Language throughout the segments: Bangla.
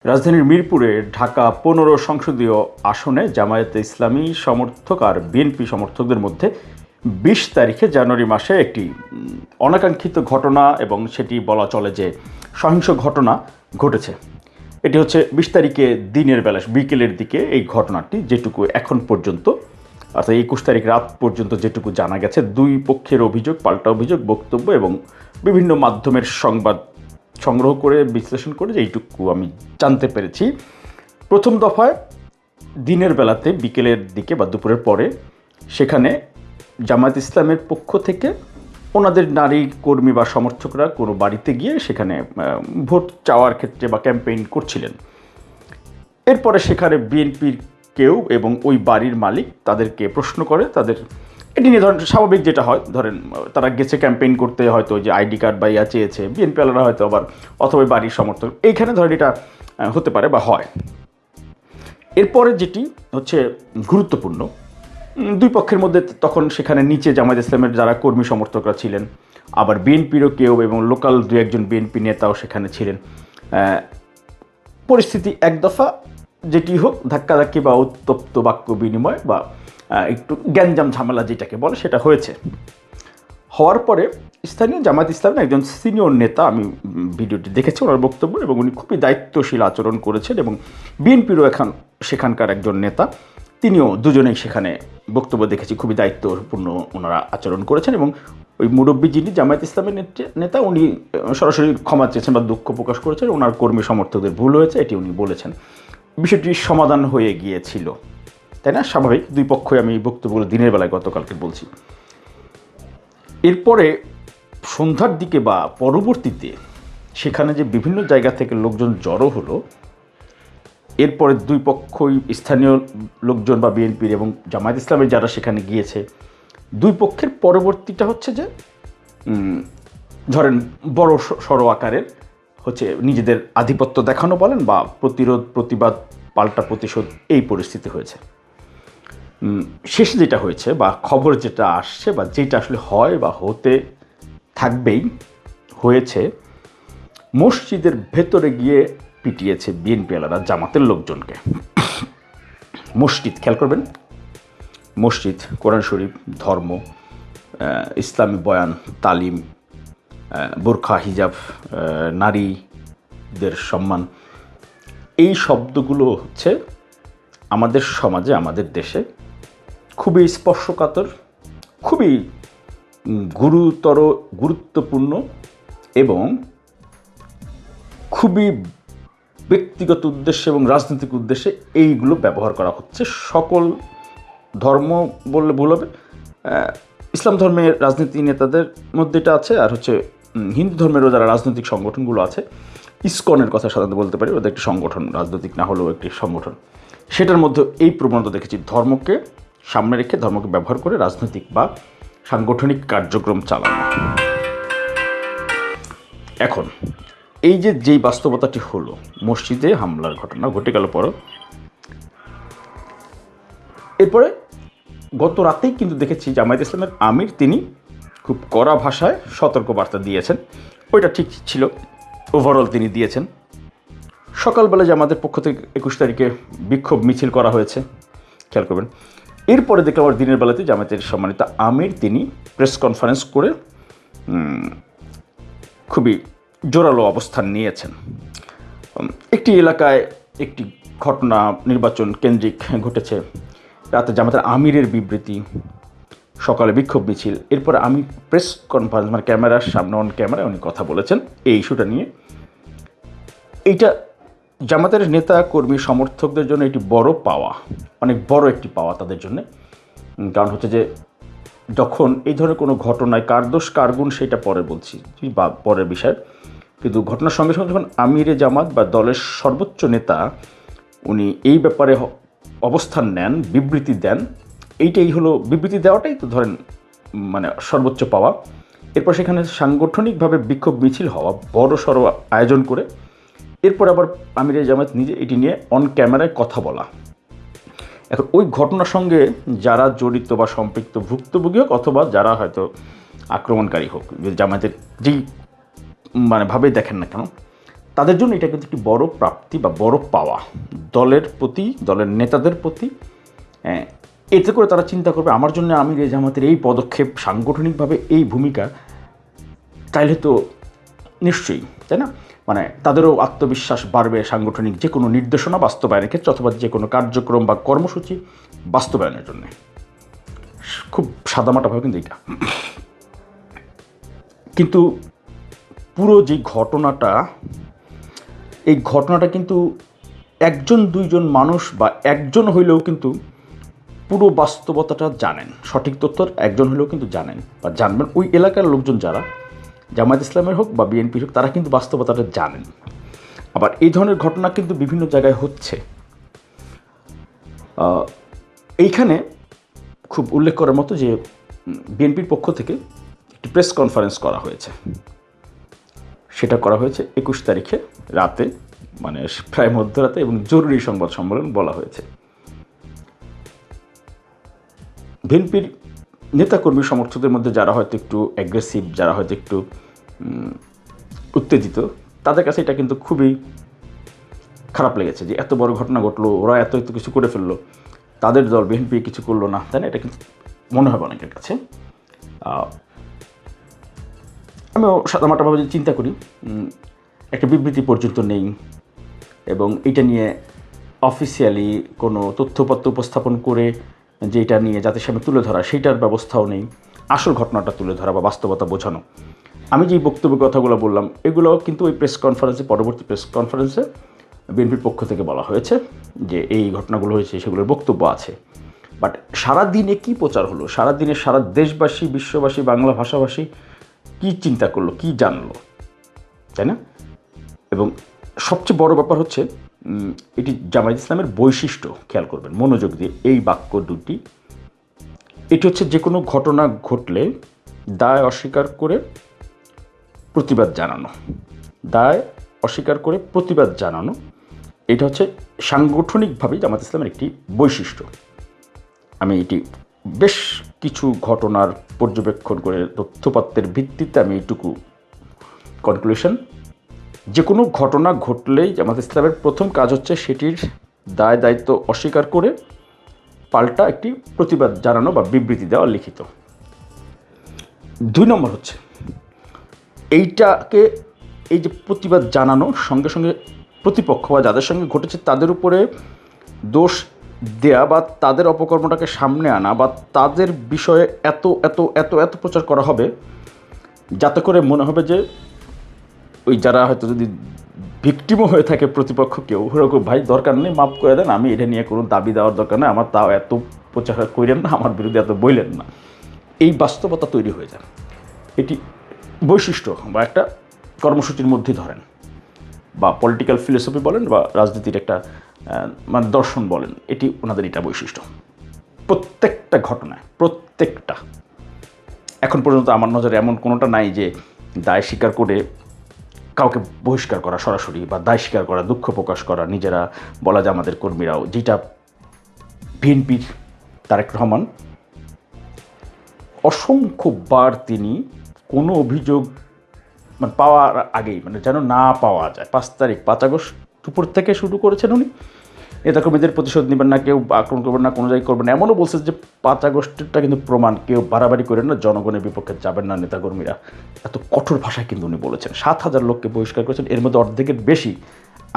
রাজধানীর মিরপুরে ঢাকা ১৫ সংসদীয় আসনে জামায়াতে ইসলামী সমর্থক আর বিএনপি সমর্থকদের মধ্যে ২০ তারিখে জানুয়ারি মাসে একটি অনাকাঙ্ক্ষিত ঘটনা এবং সেটি বলা চলে যে সহিংস ঘটনা ঘটেছে। এটি হচ্ছে ২০ তারিখে দিনের বেলা বিকেলের দিকে এই ঘটনাটি, যেটুকু এখন পর্যন্ত অর্থাৎ ২১ তারিখ রাত পর্যন্ত যেটুকু জানা গেছে, দুই পক্ষের অভিযোগ, পাল্টা অভিযোগ, বক্তব্য এবং বিভিন্ন মাধ্যমের সংবাদ সংগ্রহ করে বিশ্লেষণ করে যে এইটুকু আমি জানতে পেরেছি। প্রথম দফায় দিনের বেলাতে বিকেলের দিকে বা দুপুরের পরে সেখানে জামায়াত ইসলামের পক্ষ থেকে ওনাদের নারী কর্মী বা সমর্থকরা কোনো বাড়িতে গিয়ে সেখানে ভোট চাওয়ার ক্ষেত্রে বা ক্যাম্পেইন করছিলেন। এরপরে সেখানে বিএনপির কেউ এবং ওই বাড়ির মালিক তাদেরকে প্রশ্ন করে, তাদের এটি নিয়ে ধরেন স্বাভাবিক যেটা হয়, ধরেন তারা গেছে ক্যাম্পেইন করতে, হয়তো যে আইডি কার্ড বা ইয়া চেয়েছে, বিএনপি আলারা হয়তো আবার অথবা বাড়ির সমর্থক, এইখানে ধরেন এটা হতে পারে বা হয়। এরপরে যেটি হচ্ছে গুরুত্বপূর্ণ, দুই পক্ষের মধ্যে তখন সেখানে নিচে জামায়াত ইসলামের যারা কর্মী সমর্থকরা ছিলেন, আবার বিএনপিরও কেউ এবং লোকাল দু একজন বিএনপি নেতাও সেখানে ছিলেন। পরিস্থিতি এক দফা যেটি হোক, ধাক্কাধাক্কি বা উত্তপ্ত বাক্য বিনিময় বা একটু গ্যাঞ্জাম ঝামেলা যেটাকে বলে সেটা হয়েছে। হওয়ার পরে স্থানীয় জামায়াত ইসলামের একজন সিনিয়র নেতা, আমি ভিডিওটি দেখেছি ওনার বক্তব্য, এবং উনি খুবই দায়িত্বশীল আচরণ করেছেন, এবং বিএনপিরও সেখানকার একজন নেতা, তিনিও দুজনেই সেখানে বক্তব্য দেখেছি, খুবই দায়িত্বপূর্ণ ওনারা আচরণ করেছেন। এবং ওই মুরব্বী যিনি জামায়াত ইসলামের নেতা, উনি সরাসরি ক্ষমা চেয়েছেন বা দুঃখ প্রকাশ করেছেন, ওনার কর্মী সমর্থকদের ভুল হয়েছে এটি উনি বলেছেন। বিষয়টি সমাধান হয়ে গিয়েছিল, তাই না? স্বাভাবিক, দুই পক্ষই আমি এই বক্তব্যগুলো দিনের বেলায় গতকালকে বলছি। এরপরে সন্ধ্যার দিকে বা পরবর্তীতে সেখানে যে বিভিন্ন জায়গা থেকে লোকজন জড়ো হলো, এরপরে দুই পক্ষই স্থানীয় লোকজন বা বিএনপির এবং জামায়াত ইসলামের যারা সেখানে গিয়েছে, দুই পক্ষের পরবর্তীটা হচ্ছে যে ধরেন বড় সড়ো আকারের হচ্ছে নিজেদের আধিপত্য দেখানো বলেন বা প্রতিরোধ, প্রতিবাদ, পাল্টা প্রতিশোধ, এই পরিস্থিতি হয়েছে। শেষে যেটা হয়েছে বা খবর যেটা আসছে বা যেটা আসলে হয় বা হতে থাকবেই হয়েছে, মসজিদের ভেতরে গিয়ে পিটিয়েছে বিএনপি আলারা জামাতের লোকজনকে। মসজিদ, খেয়াল করবেন, মসজিদ, কোরআন শরীফ, ধর্ম, ইসলামী বয়ান, তালিম, বোরখা, হিজাব, নারীদের সম্মান, এই শব্দগুলো হচ্ছে আমাদের সমাজে, আমাদের দেশে খুবই স্পর্শকাতর, খুবই গুরুত্বপূর্ণ এবং খুবই ব্যক্তিগত উদ্দেশ্যে এবং রাজনৈতিক উদ্দেশ্যে এইগুলো ব্যবহার করা হচ্ছে। সকল ধর্ম বললে ভুল হবে, ইসলাম ধর্মের রাজনীতি নেতাদের মধ্যে এটা আছে, আর হচ্ছে হিন্দু ধর্মেরও যারা রাজনৈতিক সংগঠনগুলো আছে, ইসকনের কথা সাধারণত বলতে পারি, ওদের একটি সংগঠন, রাজনৈতিক না হলেও একটি সংগঠন, সেটার মধ্যে এই প্রবণতা দেখেছি, ধর্মকে সামনে রেখে, ধর্মকে ব্যবহার করে রাজনৈতিক বা সাংগঠনিক কার্যক্রম চালানো। এখন এই যেই বাস্তবতাটি হলো, মসজিদে হামলার ঘটনা ঘটে গেল পর, এরপরে গত রাতেই কিন্তু দেখেছি জামায়াত ইসলামের আমির তিনি খুব কড়া ভাষায় সতর্কবার্তা দিয়েছেন। ওইটা ঠিক ছিল, ওভারঅল তিনি দিয়েছেন। সকালবেলা জামায়াতের পক্ষ থেকে ২১ তারিখে বিক্ষোভ মিছিল করা হয়েছে, খেয়াল করবেন। এরপরে দেখলাম আবার দিনের বেলাতে জামায়াতের সম্মানিত আমির তিনি প্রেস কনফারেন্স করে খুবই জোরালো অবস্থান নিয়েছেন। একটি এলাকায় একটি ঘটনা নির্বাচন কেন্দ্রিক ঘটেছে, রাতে জামায়াতের আমিরের বিবৃতি, সকালে বিক্ষোভ মিছিল, এরপরে আমি প্রেস কনফারেন্স মানে ক্যামেরার সামনে, অন ক্যামেরায় উনি কথা বলেছেন এই ইস্যুটা নিয়ে। এইটা জামায়াতের নেতা কর্মী সমর্থকদের জন্য এটি বড় পাওয়া, অনেক বড় একটি পাওয়া তাদের জন্য। কারণ হচ্ছে যে যখন এই ধরনের কোনো ঘটনায় কার দোষ কার গুণ সেটা পরে বলছি বা পরের বিষয়, কিন্তু ঘটনার সঙ্গে সঙ্গে যখন আমিরে জামাত বা দলের সর্বোচ্চ নেতা উনি এই ব্যাপারে অবস্থান নেন, বিবৃতি দেন, এইটাই হলো, বিবৃতি দেওয়াটাই তো ধরেন মানে সর্বোচ্চ পাওয়া। এরপর সেখানে সাংগঠনিকভাবে বিক্ষোভ মিছিল হওয়া, বড় সড়ো আয়োজন করে, এরপর আবার আমিরে জামাত নিজে এটি নিয়ে অন ক্যামেরায় কথা বলা। এখন ওই ঘটনার সঙ্গে যারা জড়িত বা সম্পৃক্ত, ভুক্তভোগী হোক অথবা যারা হয়তো আক্রমণকারী হোক, জামায়াতের যেই মানে ভাবেই দেখেন না কেন, তাদের জন্য এটা কিন্তু একটি বড় প্রাপ্তি বা বড় পাওয়া দলের প্রতি, দলের নেতাদের প্রতি। এতে করে তারা চিন্তা করবে আমার জন্য আমির জামাতের এই পদক্ষেপ, সাংগঠনিকভাবে এই ভূমিকা, তাইলে তো নিশ্চয়ই, তাই না? মানে তাদেরও আত্মবিশ্বাস বাড়বে সাংগঠনিক যে কোনো নির্দেশনা বাস্তবায়নের ক্ষেত্রে অথবা যে কোনো কার্যক্রম বা কর্মসূচি বাস্তবায়নের জন্য। খুব সাদামাটাভাবে কিন্তু এইটা, কিন্তু পুরো যে ঘটনাটা, এই ঘটনাটা কিন্তু একজন দুইজন মানুষ বা একজন হইলেও কিন্তু পুরো বাস্তবতাটা জানেন, সঠিক তথ্য একজন হলেও কিন্তু জানেন বা জানবেন। ওই এলাকার লোকজন যারা জামায়াত ইসলামের হোক বা বিএনপির হোক, তারা কিন্তু বাস্তবতাটা জানেন। আবার এই ধরনের ঘটনা কিন্তু বিভিন্ন জায়গায় হচ্ছে। এইখানে খুব উল্লেখ করার মতো যে বিএনপির পক্ষ থেকে একটি প্রেস কনফারেন্স করা হয়েছে। সেটা করা হয়েছে 21 তারিখে রাতে, মানে প্রায় মধ্যরাতে, এবং জরুরি সংবাদ সম্মেলন বলা হয়েছে। বিএনপির নেতাকর্মী সমর্থকদের মধ্যে যারা হয়তো একটু অ্যাগ্রেসিভ, যারা হয়তো একটু উত্তেজিত, তাদের কাছে এটা কিন্তু খুবই খারাপ লেগেছে যে এত বড় ঘটনা ঘটলো, ওরা এত কিছু করে ফেললো, তাদের দল বিএনপি কিছু করলো না, তাই না? এটা কিন্তু মনে হবে অনেকের কাছে। আমিও সাদামাটাভাবে যদি চিন্তা করি, একটা বিবৃতি পর্যন্ত নেই, এবং এটা নিয়ে অফিসিয়ালি কোনো তথ্যপত্র উপস্থাপন করে যে এটা নিয়ে জাতির সামনে তুলে ধরা, সেইটার ব্যবস্থাও নেই। আসল ঘটনাটা তুলে ধরা বা বাস্তবতা বোঝানো। আমি যে বক্তব্যের কথাগুলো বললাম, এগুলো কিন্তু ওই প্রেস কনফারেন্সে, পরবর্তী প্রেস কনফারেন্সে বিএনপির পক্ষ থেকে বলা হয়েছে যে এই ঘটনাগুলো হয়েছে, সেগুলোর বক্তব্য আছে। বাট সারাদিনে কী প্রচার হলো, সারাদিনে সারা দেশবাসী, বিশ্ববাসী, বাংলা ভাষাভাষী কী চিন্তা করলো, কী জানলো, তাই না? এবং সবচেয়ে বড় ব্যাপার হচ্ছে এটি জামায়াত ইসলামের বৈশিষ্ট্য। খেয়াল করবেন মনোযোগ দিয়ে, এই বাক্য দুটি, এটি হচ্ছে যে কোনো ঘটনা ঘটলে দায় অস্বীকার করে প্রতিবাদ জানানো, দায় অস্বীকার করে প্রতিবাদ জানানো, এটা হচ্ছে সাংগঠনিকভাবে জামায়াত ইসলামের একটি বৈশিষ্ট্য। আমি এটি বেশ কিছু ঘটনার পর্যবেক্ষণ করে তথ্যপত্রের ভিত্তিতে আমি এইটুকু কনক্লুশন, যে কোনো ঘটনা ঘটলেই জামায়াত ইসলামের প্রথম কাজ হচ্ছে সেটির দায় দায়িত্ব অস্বীকার করে পাল্টা একটি প্রতিবাদ জানানো বা বিবৃতি দেওয়া লিখিত। 2 নম্বর হচ্ছে এইটাকে, এই যে প্রতিবাদ জানানো, সঙ্গে সঙ্গে প্রতিপক্ষ বা যাদের সঙ্গে ঘটেছে তাদের উপরে দোষ দেয়া বা তাদের অপকর্মটাকে সামনে আনা বা তাদের বিষয়ে এত এত এত এত প্রচার করা হবে যাতে করে মনে হবে যে ওই যারা হয়তো যদি ভিকটিমও হয়ে থাকে প্রতিপক্ষ কেউ, ওরকম ভাই দরকার নেই, মাফ করে দেন, আমি এটা নিয়ে কোনো দাবি দেওয়ার দরকার নেই, আমার তাও এত প্রচার করেন না, আমার বিরুদ্ধে এত বললেন না, এই বাস্তবতা তৈরি হয়ে যায়। এটি বৈশিষ্ট্য বা একটা কর্মসূচির মধ্যে ধরেন, বা পলিটিক্যাল ফিলোসফি বলেন বা রাজনীতির একটা মানে দর্শন বলেন, এটি ওনাদের এটা বৈশিষ্ট্য। প্রত্যেকটা ঘটনায়, প্রত্যেকটা, এখন পর্যন্ত আমার নজরে এমন কোনোটা নাই যে দায় স্বীকার করে কাউকে বহিষ্কার করা সরাসরি, বা দায় স্বীকার করা, দুঃখ প্রকাশ করা, নিজেরা বলা যে আমাদের কর্মীরাও, যেটা বিএনপির তারেক রহমান অসংখ্যবার তিনি কোনো অভিযোগ মানে পাওয়ার আগেই, মানে যেন না পাওয়া যায়, 5 আগস্ট দুপুর থেকে শুরু করেছেন উনি, নেতাকর্মীদের প্রতিশোধ নেবেন না, কেউ আক্রমণ করবেন না, কোনো জায়গায় করবেন না, এমনও বলছে যে 5 আগস্টেরটা কিন্তু প্রমাণ, কেউ বাড়াবাড়ি করেন না, জনগণের বিপক্ষে যাবেন না নেতাকর্মীরা, এত কঠোর ভাষায় কিন্তু উনি বলেছেন। 7,000 লোককে বহিষ্কার করেছেন, এর মধ্যে অর্ধেকের বেশি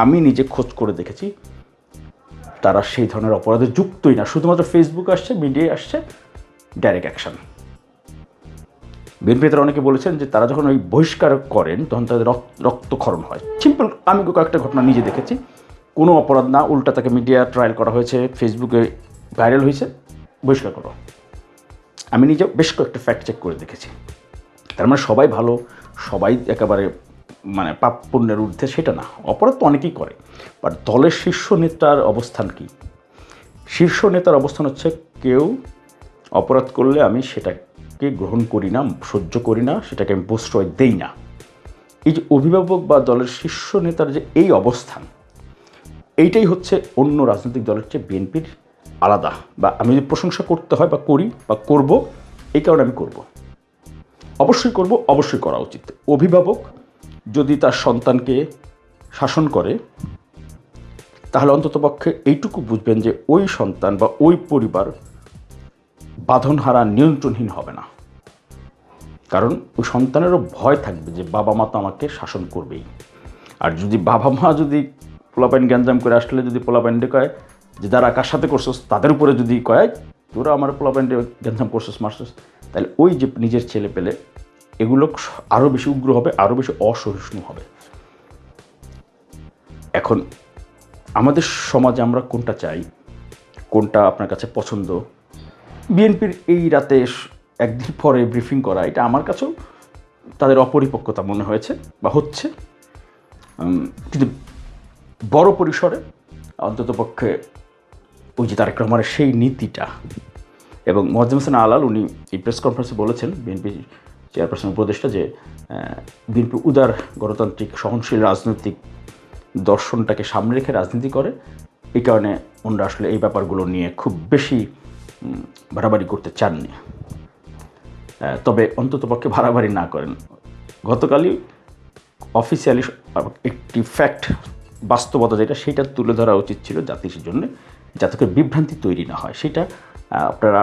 আমি নিজে খোঁজ করে দেখেছি তারা সেই ধরনের অপরাধে যুক্তই না, শুধুমাত্র ফেসবুক আসছে, মিডিয়ায় আসছে, ডাইরেক্ট অ্যাকশন। বিএনপি অনেকে বলেছেন যে তারা যখন ওই বহিষ্কার করেন তখন তাদের রক্তক্ষরণ হয়। সিম্পল, আমি কয়েকটা ঘটনা নিজে দেখেছি, কোনো অপরাধ না, উল্টা তাকে মিডিয়া ট্রায়াল করা হয়েছে, ফেসবুকে ভাইরাল হয়েছে, বহিষ্কার করো। আমি নিজে বেশ কয়েকটা ফ্যাক্ট চেক করে দেখেছি। তার মানে সবাই ভালো, সবাই একেবারে মানে পাপ পুণ্যের ঊর্ধ্বে সেটা না, অপরাধ তো অনেকেই করে, বাট দলের শীর্ষ নেতার অবস্থান কি? শীর্ষ নেতার অবস্থান হচ্ছে কেউ অপরাধ করলে আমি সেটাকে গ্রহণ করি না, সহ্য করি না, সেটাকে আমি প্রশ্রয় দেই না। এই যে অভিভাবক বা দলের শীর্ষ নেতার যে এই অবস্থান, এইটাই হচ্ছে অন্য রাজনৈতিক দলের চেয়ে বিএনপির আলাদা, বা আমি যদি প্রশংসা করতে হয় বা করি বা করব, এই কারণে আমি করব, অবশ্যই করব, অবশ্যই করা উচিত। অভিভাবক যদি তার সন্তানকে শাসন করে, তাহলে অন্ততপক্ষে এইটুকু বুঝবেন যে ওই সন্তান বা ওই পরিবার বাঁধনহারা, নিয়ন্ত্রণহীন হবে না। কারণ ওই সন্তানেরও ভয় থাকবে যে বাবা মা তো আমাকে শাসন করবেই। আর যদি বাবা মা যদি পোলাপাইন গ্যাঞ্জাম করে আসলে যদি পোলাপাইনডে কয় যে যারা কার সাথে করছোস তাদের উপরে যদি কয় তোরা আমার পোলাপাইনডে গ্যাঞ্জাম করছোস মারছোস, তাহলে ওই যে নিজের ছেলে পেলে এগুলো আরও বেশি উগ্র হবে, আরও বেশি অসহিষ্ণু হবে। এখন আমাদের সমাজে আমরা কোনটা চাই, কোনটা আপনার কাছে পছন্দ? বিএনপির এই রাতে একদিন পরে ব্রিফিং করা, এটা আমার কাছেও তাদের অপরিপক্কতা মনে হয়েছে বা হচ্ছে। কিন্তু বড় পরিসরে অন্ততপক্ষে ওই যে তারেক রহমানের সেই নীতিটা, এবং মোয়াজ্জেম হোসেন আলাল উনি এই প্রেস কনফারেন্সে বলেছেন, বিএনপি চেয়ারপারসন উপদেষ্টা, যে বিএনপি উদার গণতান্ত্রিক সহনশীল রাজনৈতিক দর্শনটাকে সামনে রেখে রাজনীতি করে। এই কারণে ওনারা আসলে এই ব্যাপারগুলো নিয়ে খুব বেশি বাড়াবাড়ি করতে চাননি। তবে অন্ততপক্ষে বাড়াবাড়ি না করেন। গতকালই অফিসিয়ালি একটি ফ্যাক্ট, বাস্তবতা যেটা, সেটা তুলে ধরা উচিত ছিল জাতির জন্য, যাতে করে বিভ্রান্তি তৈরি না হয়। সেটা আপনারা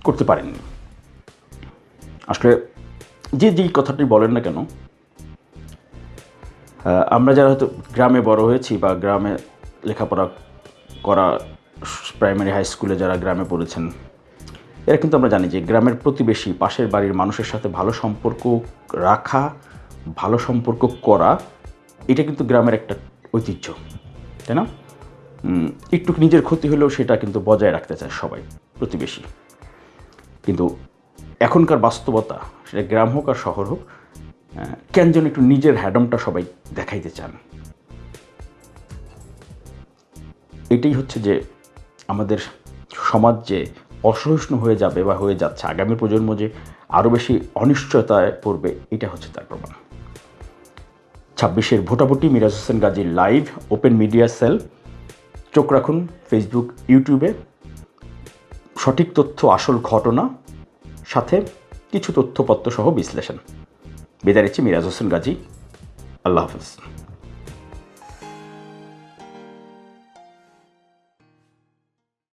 করতে পারেননি। আসলে যেই কথাটি বলেন না কেন, আমরা যারা হয়তো গ্রামে বড় হয়েছি বা গ্রামে লেখাপড়া করা, প্রাইমারি হাই স্কুলে যারা গ্রামে পড়েছেন, এরা কিন্তু আমরা জানি যে গ্রামের প্রতিবেশী, পাশের বাড়ির মানুষের সাথে ভালো সম্পর্ক রাখা, ভালো সম্পর্ক করা, এটা কিন্তু গ্রামের একটা ঐতিহ্য, তাই না? একটু নিজের ক্ষতি হলেও সেটা কিন্তু বজায় রাখতে চায় সবাই, প্রতিবেশী। কিন্তু এখনকার বাস্তবতা, সেটা গ্রাম হোক আর শহর হোক, কেন যেন একটু নিজের হ্যাডমটা সবাই দেখাইতে চান। এটাই হচ্ছে যে আমাদের সমাজ যে অসহিষ্ণু হয়ে যাবে বা হয়ে যাচ্ছে, আগামী প্রজন্ম যে আরও বেশি অনিশ্চয়তায় পড়বে, এটা হচ্ছে তার প্রমাণ। 26-এর ভোটাভুটি, মিরাজ হোসেন গাজীর লাইভ, ওপেন মিডিয়া সেল। চোখ রাখুন ফেসবুক, ইউটিউবে। সঠিক তথ্য, আসল ঘটনা, সাথে কিছু তথ্যপত্র সহ বিশ্লেষণ। বিদায় নিচ্ছি, মিরাজ হোসেন গাজী। আল্লাহ হাফেজ।